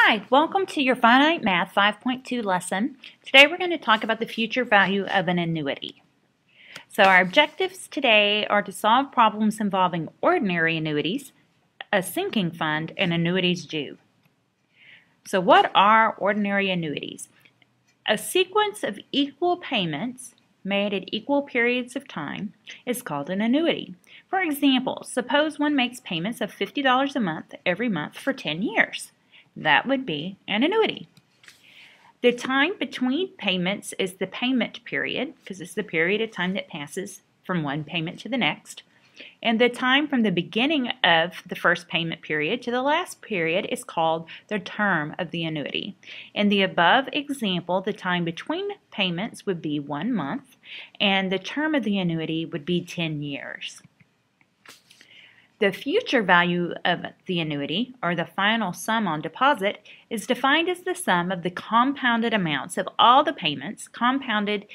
Hi, welcome to your Finite Math 5.2 lesson. Today we're going to talk about the future value of an annuity. So our objectives today are to solve problems involving ordinary annuities, a sinking fund, and annuities due. So what are ordinary annuities? A sequence of equal payments made at equal periods of time is called an annuity. For example, suppose one makes payments of $50 a month every month for 10 years. That would be an annuity. The time between payments is the payment period, because it's the period of time that passes from one payment to the next. And the time from the beginning of the first payment period to the last period is called the term of the annuity. In the above example, the time between payments would be 1 month, and the term of the annuity would be 10 years. The future value of the annuity, or the final sum on deposit, is defined as the sum of the compounded amounts of all the payments compounded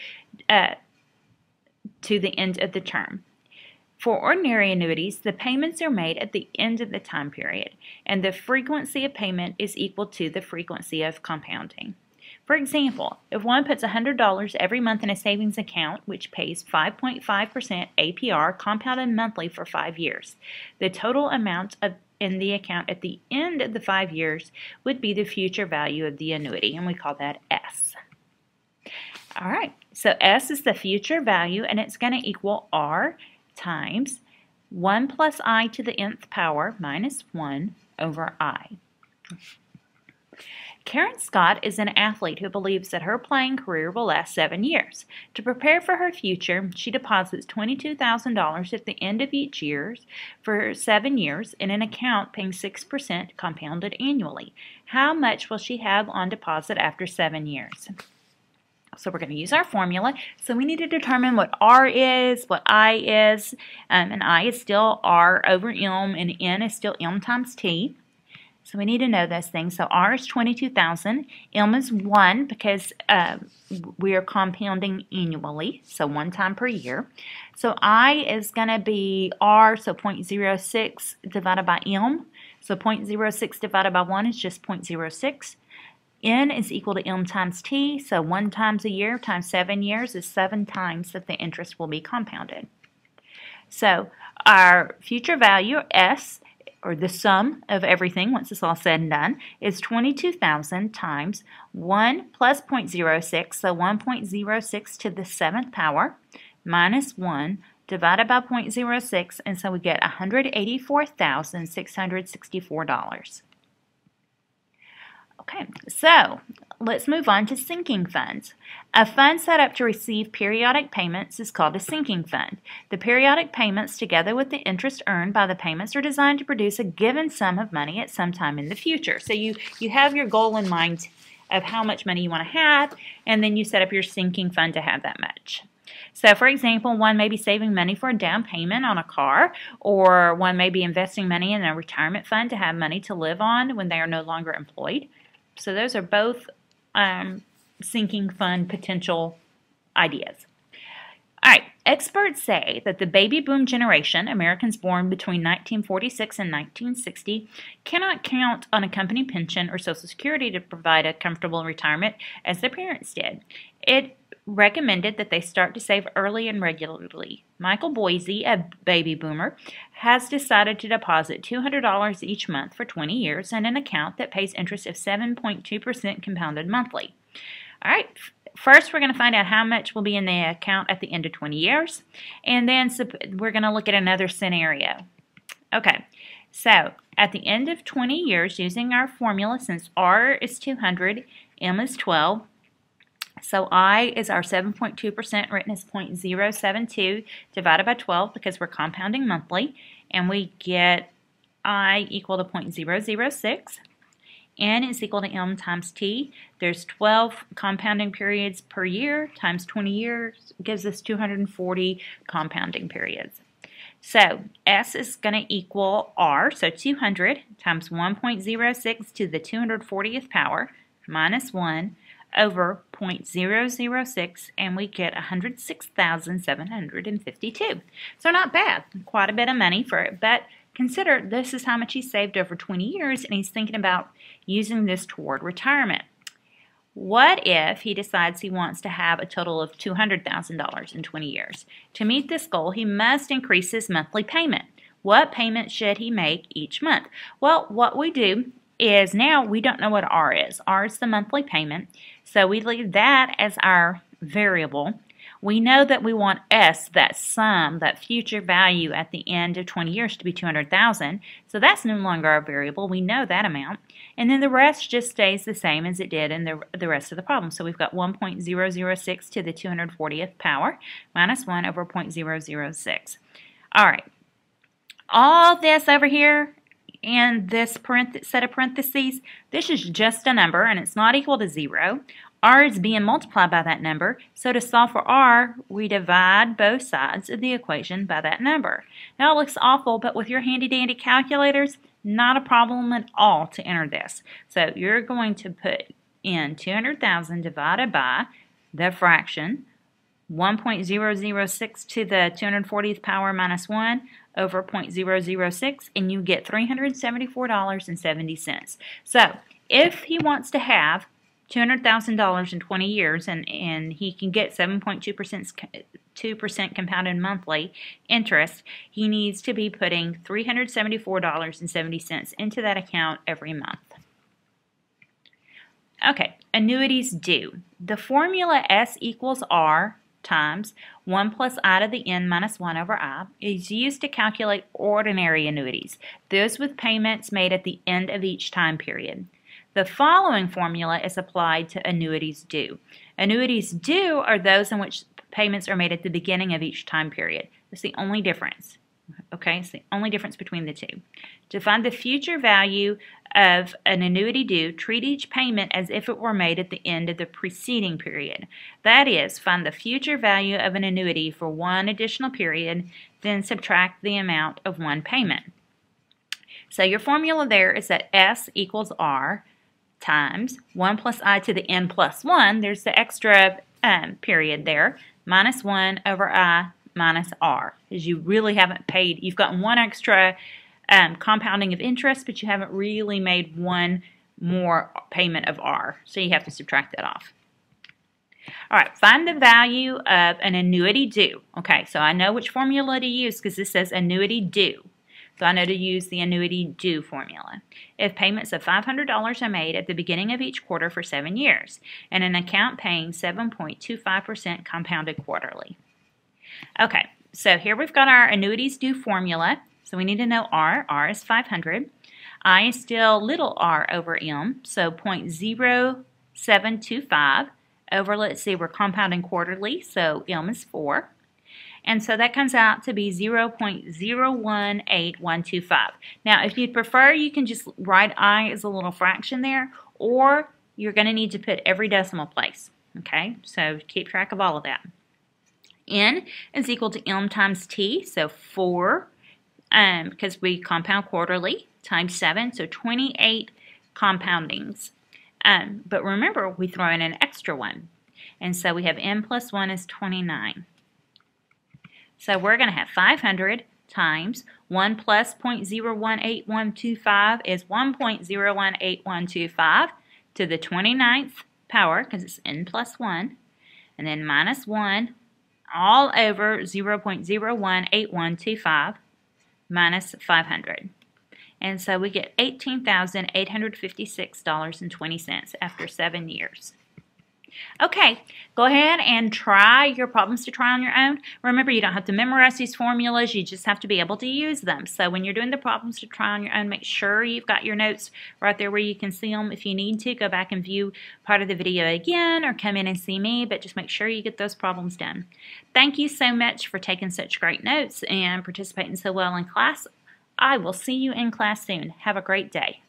to the end of the term. For ordinary annuities, the payments are made at the end of the time period, and the frequency of payment is equal to the frequency of compounding. For example, if one puts $100 every month in a savings account, which pays 5.5% APR compounded monthly for 5 years, the total amount in the account at the end of the 5 years would be the future value of the annuity, and we call that S. All right, so S is the future value, and it's going to equal R times 1 plus I to the nth power minus 1 over I. Karen Scott is an athlete who believes that her playing career will last 7 years. To prepare for her future, she deposits $22,000 at the end of each year for 7 years in an account paying 6% compounded annually. How much will she have on deposit after 7 years? So we're going to use our formula. So we need to determine what R is, what I is, and I is still R over M, and N is still M times T. So we need to know those things. So R is 22,000. M is 1 because we are compounding annually, so 1 time per year. So I is going to be R, so 0.06 divided by M. So 0.06 divided by 1 is just 0.06. N is equal to M times T, so 1 times a year times 7 years is 7 times that the interest will be compounded. So our future value, S, or the sum of everything once it's all said and done, is 22,000 times 1 plus 0.06, so 1.06 to the 7th power, minus 1 divided by 0.06, and so we get $184,664. Okay, so let's move on to sinking funds. A fund set up to receive periodic payments is called a sinking fund. The periodic payments, together with the interest earned by the payments, are designed to produce a given sum of money at some time in the future. So you have your goal in mind of how much money you want to have, and then you set up your sinking fund to have that much. So, for example, one may be saving money for a down payment on a car, or one may be investing money in a retirement fund to have money to live on when they are no longer employed. So those are both sinking fund potential ideas. All right, experts say that the baby boom generation, Americans born between 1946 and 1960, cannot count on a company pension or Social Security to provide a comfortable retirement as their parents did. It recommended that they start to save early and regularly. Michael Boise, a baby boomer, has decided to deposit $200 each month for 20 years in an account that pays interest of 7.2% compounded monthly. All right, first we're going to find out how much will be in the account at the end of 20 years, and then we're going to look at another scenario. Okay, so at the end of 20 years, using our formula, since R is 200, M is 12, so I is our 7.2% written as 0.072 divided by 12 because we're compounding monthly, and we get I equal to 0.006. N is equal to M times T. There's 12 compounding periods per year times 20 years gives us 240 compounding periods. So S is going to equal R, so 200 times 1.06 to the 240th power minus 1 over 0.006, and we get 106,752. So not bad. Quite a bit of money for it, but consider this is how much he saved over 20 years, and he's thinking about using this toward retirement. What if he decides he wants to have a total of $200,000 in 20 years? To meet this goal, he must increase his monthly payment. What payment should he make each month? Well, what we do is now we don't know what R is. R is the monthly payment, so we leave that as our variable. We know that we want S, that sum, that future value at the end of 20 years to be $200,000, so that's no longer our variable. We know that amount, and then the rest just stays the same as it did in the rest of the problem. So we've got 1.006 to the 240th power minus 1 over 0.006. All right, all this over here and this set of parentheses, this is just a number, and it's not equal to 0. R is being multiplied by that number, so to solve for R, we divide both sides of the equation by that number. Now it looks awful, but with your handy-dandy calculators, not a problem at all to enter this. So you're going to put in 200,000 divided by the fraction 1.006 to the 240th power minus 1 over 0.006, and you get $374.70. So if he wants to have $200,000 in 20 years, and he can get 7.2% compounded monthly interest, he needs to be putting $374.70 into that account every month. Okay, annuities due. The formula S equals R times 1 plus I to the n minus 1 over I is used to calculate ordinary annuities, those with payments made at the end of each time period. The following formula is applied to annuities due. Annuities due are those in which payments are made at the beginning of each time period. That's the only difference. Okay, it's the only difference between the two. To find the future value of an annuity due, treat each payment as if it were made at the end of the preceding period. That is, find the future value of an annuity for one additional period, then subtract the amount of one payment. So your formula there is that S equals R times 1 plus I to the n plus 1, there's the extra period there, minus 1 over I minus R, because you really haven't paid, you've gotten one extra compounding of interest, but you haven't really made one more payment of R, so you have to subtract that off. All right, find the value of an annuity due. Okay, so I know which formula to use because this says annuity due. So I know to use the annuity due formula. If payments of $500 are made at the beginning of each quarter for 7 years, and an account paying 7.25% compounded quarterly. Okay, so here we've got our annuities due formula. So we need to know R. R is 500. I is still little r over m, so 0.0725 over, let's see, we're compounding quarterly, so m is 4. And so that comes out to be 0.018125. Now, if you'd prefer, you can just write I as a little fraction there, or you're going to need to put every decimal place. Okay, so keep track of all of that. N is equal to m times t, so 4, because we compound quarterly, times 7, so 28 compoundings. But remember, we throw in an extra one. And so we have n plus 1 is 29. So we're going to have 500 times 1 plus 0.018125 is 1.018125 to the 29th power, because it's n plus 1, and then minus 1 all over 0.018125 minus 500. And so we get $18,856.20 after 7 years. Okay, go ahead and try your problems to try on your own. Remember, you don't have to memorize these formulas, you just have to be able to use them. So when you're doing the problems to try on your own, make sure you've got your notes right there where you can see them. If you need to, go back and view part of the video again or come in and see me, but just make sure you get those problems done. Thank you so much for taking such great notes and participating so well in class. I will see you in class soon. Have a great day.